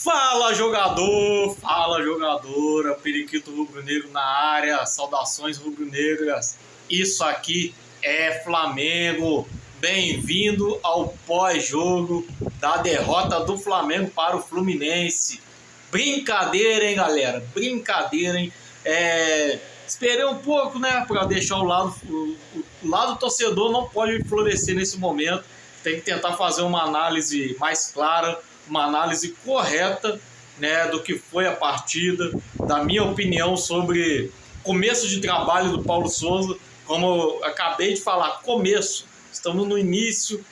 Fala jogador, fala jogadora, periquito rubro-negro na área, saudações rubro-negras. Isso aqui é Flamengo. Bem-vindo ao pós-jogo da derrota do Flamengo para o Fluminense. Brincadeira, hein, galera? Brincadeira, hein? Esperei um pouco, né, para deixar o lado torcedor não pode florescer nesse momento. Tem que tentar fazer uma análise mais clara, uma análise correta, né, do que foi a partida, da minha opinião sobre começo de trabalho do Paulo Souza. Como eu acabei de falar, começo, estamos no início,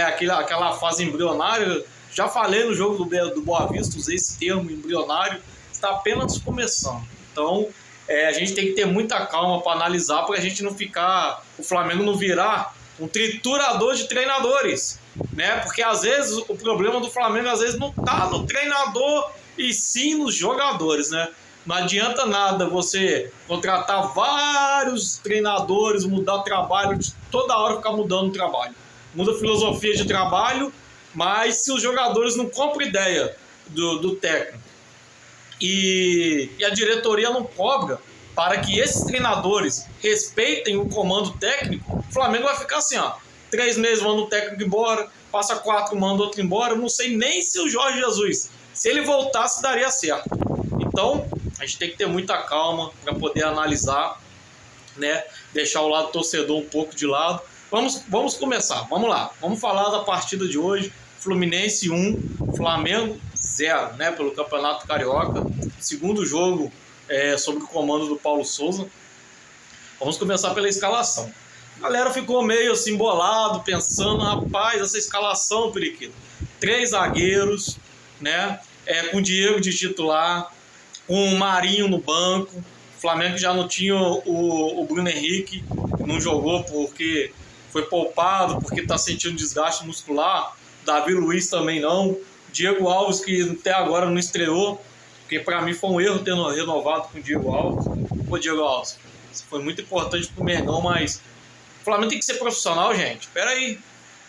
aquela fase embrionária. Já falei no jogo do Boa Vista, usei esse termo, embrionário, está apenas começando. Então, a gente tem que ter muita calma para analisar, para a gente não ficar, o Flamengo não virar um triturador de treinadores, né? Porque às vezes o problema do Flamengo às vezes não tá no treinador e sim nos jogadores, né? Não adianta nada você contratar vários treinadores, mudar trabalho, toda hora ficar mudando o trabalho. Muda a filosofia de trabalho, mas se os jogadores não compram ideia do técnico e a diretoria não cobra para que esses treinadores respeitem o comando técnico, o Flamengo vai ficar assim, ó, 3 meses manda o técnico embora, passa 4, manda outro embora. Eu não sei nem se o Jorge Jesus, se ele voltasse, daria certo. Então, a gente tem que ter muita calma para poder analisar, né? Deixar o lado torcedor um pouco de lado. Vamos começar, vamos lá. Vamos falar da partida de hoje. Fluminense 1, Flamengo 0, né? Pelo Campeonato Carioca. Segundo jogo sob o comando do Paulo Souza. Vamos começar pela escalação. A galera ficou meio assim bolado, pensando, rapaz, essa escalação, periquito. 3 zagueiros, né? Com o Diego de titular, com o Marinho no banco. O Flamengo já não tinha o Bruno Henrique, não jogou porque foi poupado, porque está sentindo desgaste muscular. Davi Luiz também não. Diego Alves, que até agora não estreou, porque para mim foi um erro ter renovado com o Diego Alves. Pô, Diego Alves, isso foi muito importante pro Mengão, mas o Flamengo tem que ser profissional, gente. Pera aí.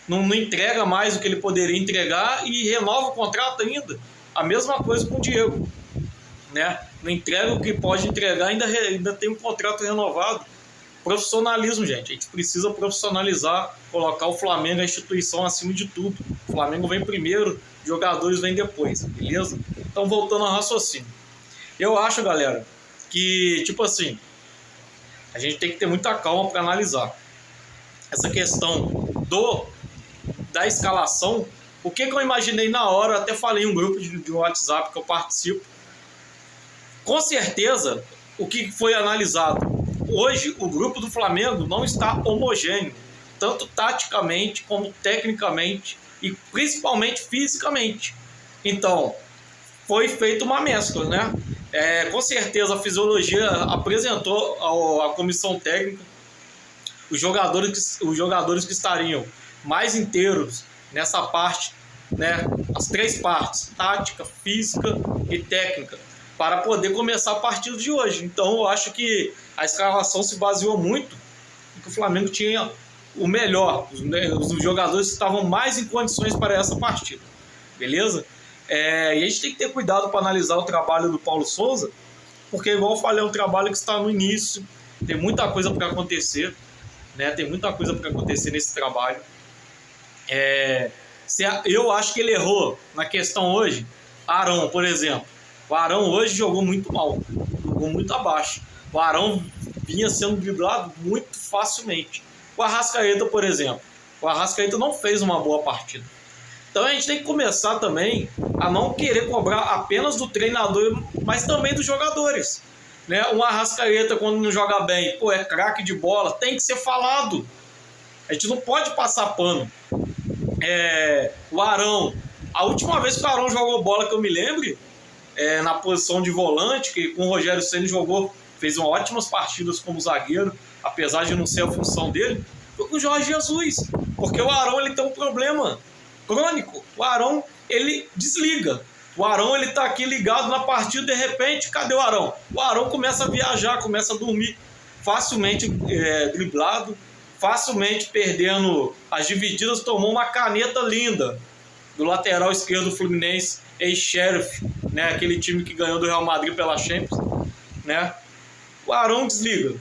Não entrega mais o que ele poderia entregar e renova o contrato ainda. A mesma coisa com o Diego, né? Não entrega o que pode entregar, ainda tem um contrato renovado. Profissionalismo, gente. A gente precisa profissionalizar, colocar o Flamengo, a instituição, acima de tudo. O Flamengo vem primeiro, jogadores vêm depois, beleza? Então, voltando ao raciocínio. Eu acho, galera, que, tipo assim, a gente tem que ter muita calma para analisar essa questão da escalação. O que eu imaginei na hora, eu até falei em um grupo de WhatsApp que eu participo. Com certeza, o que foi analisado hoje, o grupo do Flamengo não está homogêneo, tanto taticamente como tecnicamente e principalmente fisicamente. Então, foi feita uma mescla, né? Com certeza a fisiologia apresentou à comissão técnica os jogadores que estariam mais inteiros nessa parte, né? As 3 partes, tática, física e técnica, para poder começar a partida de hoje. Então eu acho que a escalação se baseou muito em que o Flamengo tinha o melhor, os jogadores que estavam mais em condições para essa partida, beleza? E a gente tem que ter cuidado para analisar o trabalho do Paulo Souza, porque, igual eu falei, é um trabalho que está no início, tem muita coisa para acontecer, né? Tem muita coisa para acontecer nesse trabalho. Eu acho que ele errou na questão hoje. Arão, por exemplo. O Arão hoje jogou muito mal, jogou muito abaixo. O Arão vinha sendo driblado muito facilmente. O Arrascaeta, por exemplo. O Arrascaeta não fez uma boa partida. Então a gente tem que começar também a não querer cobrar apenas do treinador, mas também dos jogadores, né? Um Arrascaeta, quando não joga bem, é craque de bola, tem que ser falado. A gente não pode passar pano. O Arão, a última vez que o Arão jogou bola que eu me lembre, na posição de volante, que com o Rogério Ceni jogou, fez ótimas partidas como zagueiro, apesar de não ser a função dele, foi com o Jorge Jesus, porque o Arão ele tem um problema crônico. O Arão ele desliga. O Arão ele tá aqui ligado na partida, de repente, cadê o Arão? O Arão começa a viajar, começa a dormir, facilmente driblado, facilmente perdendo as divididas, tomou uma caneta linda do lateral esquerdo do Fluminense, ex-Sheriff, né? Aquele time que ganhou do Real Madrid pela Champions, né? O Arão desliga.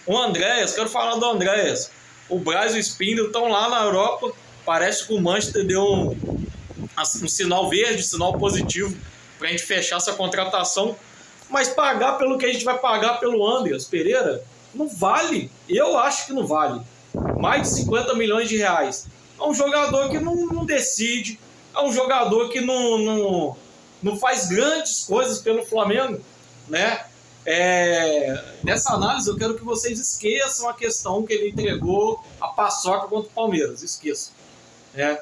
O Andréas, quero falar do Andréas. O Braz e o Spindle estão lá na Europa. Parece que o Manchester deu um sinal verde, um sinal positivo para a gente fechar essa contratação. Mas pagar pelo que a gente vai pagar pelo Andreas Pereira não vale. Eu acho que não vale. Mais de 50 milhões de reais. É um jogador que não decide. É um jogador que não faz grandes coisas pelo Flamengo, né? Nessa análise eu quero que vocês esqueçam a questão que ele entregou a paçoca contra o Palmeiras, esqueçam, né?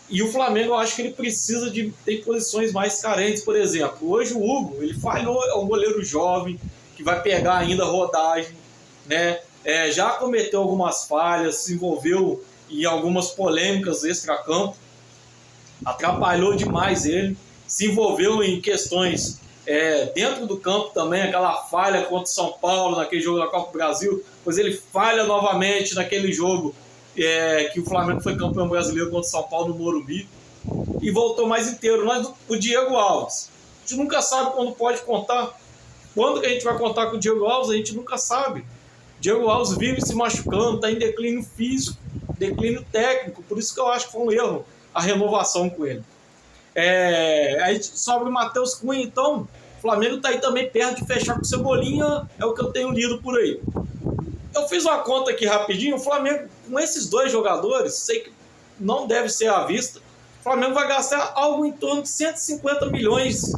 E o Flamengo, eu acho que ele precisa de ter posições mais carentes. Por exemplo, hoje o Hugo, ele falhou, é um goleiro jovem que vai pegar ainda rodagem, né? Já cometeu algumas falhas, se envolveu em algumas polêmicas extra-campo, atrapalhou demais ele, se envolveu em questões dentro do campo também, aquela falha contra o São Paulo naquele jogo da Copa do Brasil, pois ele falha novamente naquele jogo que o Flamengo foi campeão brasileiro contra o São Paulo no Morumbi e voltou mais inteiro. Mas o Diego Alves, a gente nunca sabe quando pode contar. Quando que a gente vai contar com o Diego Alves, a gente nunca sabe. Diego Alves vive se machucando, está em declínio físico, declínio técnico, por isso que eu acho que foi um erro a renovação com ele. Aí sobre o Matheus Cunha, então, o Flamengo está aí também perto de fechar com o Cebolinha, é o que eu tenho lido por aí. Eu fiz uma conta aqui rapidinho, o Flamengo, com esses dois jogadores, sei que não deve ser à vista, o Flamengo vai gastar algo em torno de 150 milhões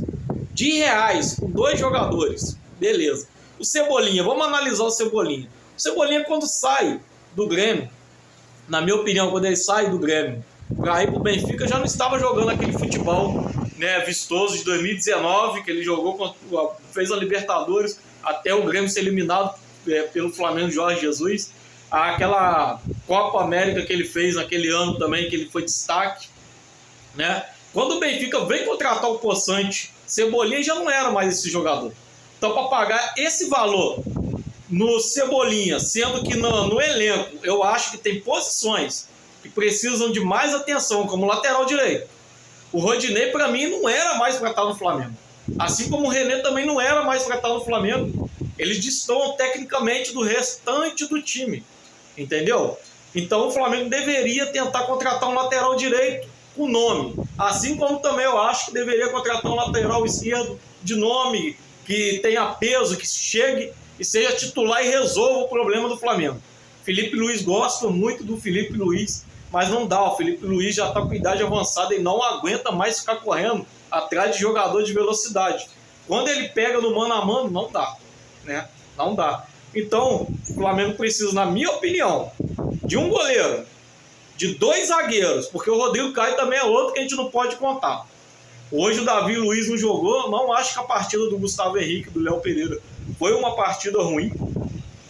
de reais com dois jogadores. Beleza. O Cebolinha, vamos analisar o Cebolinha. O Cebolinha, quando sai do Grêmio, na minha opinião, quando ele sai do Grêmio para ir para o Benfica, já não estava jogando aquele futebol, né, vistoso de 2019, que ele jogou, fez a Libertadores, até o Grêmio ser eliminado pelo Flamengo Jorge Jesus. Aquela Copa América que ele fez naquele ano também, que ele foi destaque, né? Quando o Benfica vem contratar o Poçante, Cebolinha já não era mais esse jogador. Então, para pagar esse valor no Cebolinha, sendo que no elenco eu acho que tem posições que precisam de mais atenção, como lateral direito. O Rodinei, para mim, não era mais para estar no Flamengo. Assim como o René também não era mais para estar no Flamengo. Eles destoam tecnicamente do restante do time. Entendeu? Então o Flamengo deveria tentar contratar um lateral direito com nome. Assim como também eu acho que deveria contratar um lateral esquerdo de nome, que tenha peso, que chegue e seja titular e resolva o problema do Flamengo. Felipe Luiz, gosto muito do Felipe Luiz, mas não dá. O Felipe Luiz já está com idade avançada e não aguenta mais ficar correndo atrás de jogador de velocidade. Quando ele pega no mano a mano, não dá, né? Não dá. Então, o Flamengo precisa, na minha opinião, de um goleiro, de dois zagueiros, porque o Rodrigo Caio também é outro que a gente não pode contar. Hoje o Davi Luiz não jogou, não acho que a partida do Gustavo Henrique, do Léo Pereira, foi uma partida ruim,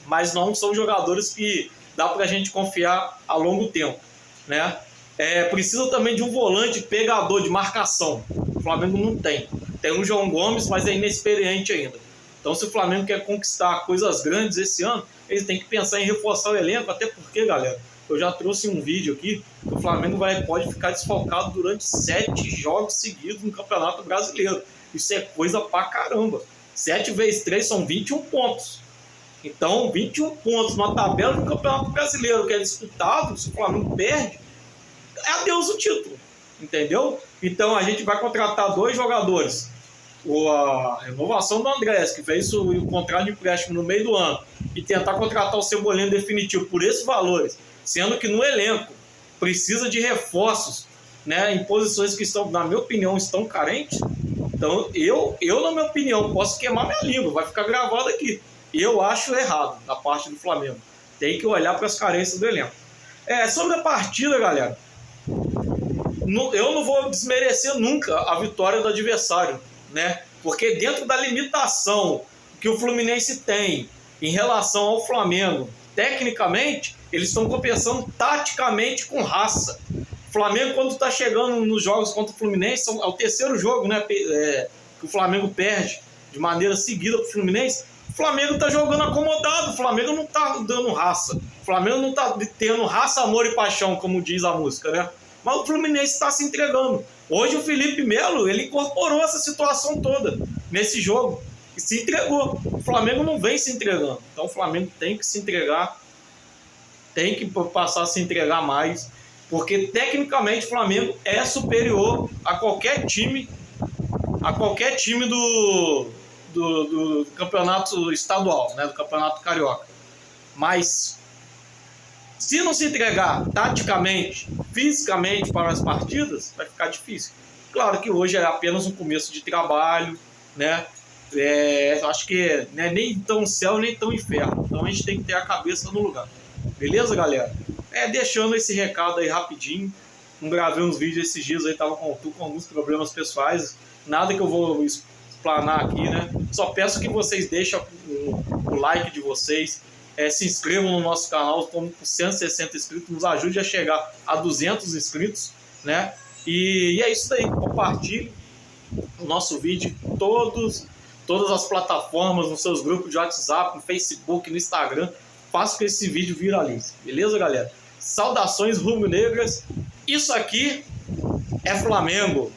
mas não são jogadores que dá pra gente confiar a longo tempo, né? Precisa também de um volante pegador de marcação. O Flamengo não tem. Tem um João Gomes, mas é inexperiente ainda. Então, se o Flamengo quer conquistar coisas grandes esse ano, ele tem que pensar em reforçar o elenco, até porque, galera, eu já trouxe um vídeo aqui, que o Flamengo pode ficar desfalcado durante 7 jogos seguidos no Campeonato Brasileiro. Isso é coisa pra caramba. 7 vezes 3 são 21 pontos. Então, 21 pontos na tabela do Campeonato Brasileiro, que é disputado, se o Flamengo perde, é adeus o título, entendeu? Então, a gente vai contratar 2 jogadores. A renovação do Andrés, que fez o contrato de empréstimo no meio do ano, e tentar contratar o Cebolinha definitivo por esses valores, sendo que no elenco precisa de reforços, né, em posições que estão, na minha opinião, estão carentes. Então, eu na minha opinião, posso queimar minha língua, vai ficar gravado aqui. Eu acho errado da parte do Flamengo. Tem que olhar para as carências do elenco. Sobre a partida, galera, eu não vou desmerecer nunca a vitória do adversário, né? Porque dentro da limitação que o Fluminense tem em relação ao Flamengo, tecnicamente, eles estão compensando taticamente com raça. O Flamengo, quando está chegando nos jogos contra o Fluminense, é o terceiro jogo, né, que o Flamengo perde de maneira seguida para o Fluminense. O Flamengo está jogando acomodado, o Flamengo não está dando raça. O Flamengo não está tendo raça, amor e paixão, como diz a música, né? mas o Fluminense está se entregando. Hoje o Felipe Melo, ele incorporou essa situação toda nesse jogo e se entregou. O Flamengo não vem se entregando, então o Flamengo tem que se entregar, tem que passar a se entregar mais, porque tecnicamente o Flamengo é superior a qualquer time do campeonato estadual, né, do campeonato carioca. Mas se não se entregar taticamente, fisicamente para as partidas, vai ficar difícil. Claro que hoje é apenas um começo de trabalho, né? Acho que não é nem tão céu nem tão inferno. Então a gente tem que ter a cabeça no lugar. Beleza, galera? Deixando esse recado aí rapidinho. Não gravei uns vídeos esses dias aí, tava com alguns problemas pessoais. Nada que eu vou explanar aqui, né? Só peço que vocês deixem o like de vocês. Se inscrevam no nosso canal, estamos com 160 inscritos, nos ajude a chegar a 200 inscritos, né? E é isso daí, compartilhe o nosso vídeo em todas as plataformas, nos seus grupos de WhatsApp, no Facebook, no Instagram, faça que esse vídeo viralize, beleza, galera? Saudações rubro-negras, isso aqui é Flamengo!